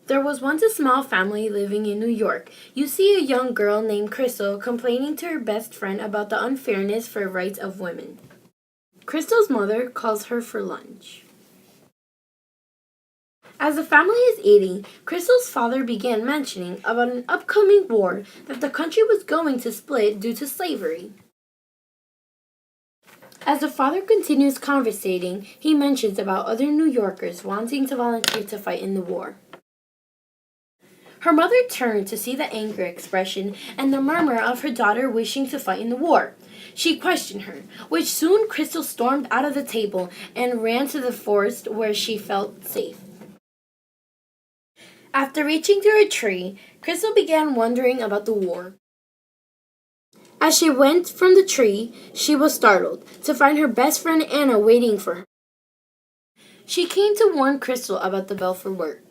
There was once a small family living in New York. You see a young girl named Crystal complaining to her best friend about the unfairness for rights of women. Crystal's mother calls her for lunch. As the family is eating, Crystal's father began mentioning about an upcoming war that the country was going to split due to slavery. As the father continues conversating, he mentions about other New Yorkers wanting to volunteer to fight in the war. Her mother turned to see the anger expression and the murmur of her daughter wishing to fight in the war. She questioned her, which soon Crystal stormed out of the table and ran to the forest where she felt safe. After reaching to a tree, Crystal began wondering about the war. As she went from the tree, she was startled to find her best friend Anna waiting for her. She came to warn Crystal about the bell for work.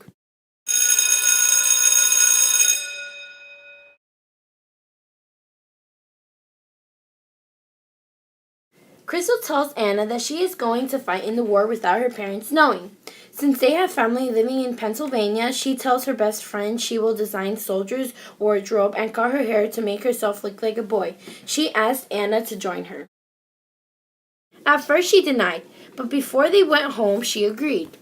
Crystal tells Anna that she is going to fight in the war without her parents knowing. Since they have family living in Pennsylvania, she tells her best friend she will design soldiers' wardrobe and cut her hair to make herself look like a boy. She asked Anna to join her. At first she denied, but before they went home she agreed.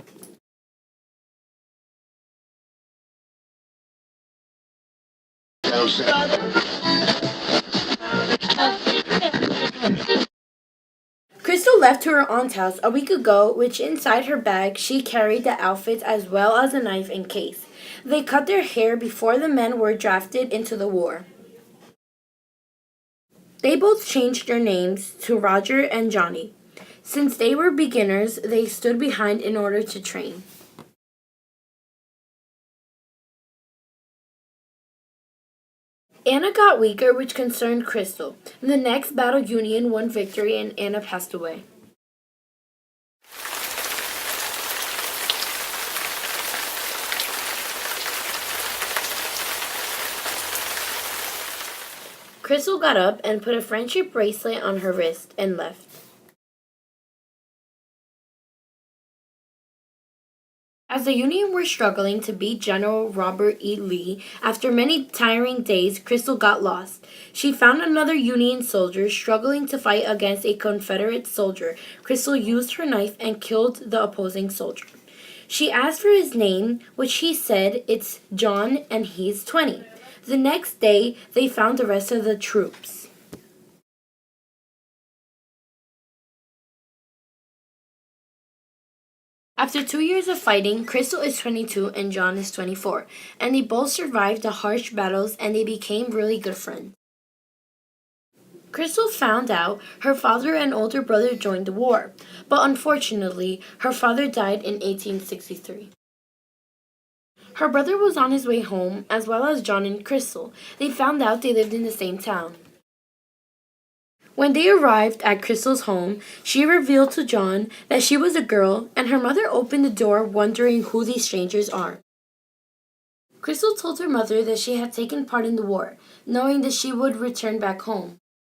Crystal left to her aunt's house a week ago, which inside her bag she carried the outfits as well as a knife and case. They cut their hair before the men were drafted into the war. They both changed their names to Roger and Johnny. Since they were beginners, they stood behind in order to train. Anna got weaker, which concerned Crystal. In the next battle, Union won victory and Anna passed away. Crystal got up and put a friendship bracelet on her wrist and left. As the Union were struggling to beat General Robert E. Lee, after many tiring days, Crystal got lost. She found another Union soldier struggling to fight against a Confederate soldier. Crystal used her knife and killed the opposing soldier. She asked for his name, which he said it's John and he's 20. The next day, they found the rest of the troops. After 2 years of fighting, Crystal is 22 and John is 24, and they both survived the harsh battles and they became really good friends. Crystal found out her father and older brother joined the war, but unfortunately, her father died in 1863. Her brother was on his way home, as well as John and Crystal. They found out they lived in the same town. When they arrived at Crystal's home, she revealed to John that she was a girl, and her mother opened the door wondering who these strangers are. Crystal told her mother that she had taken part in the war, knowing that she would return back home.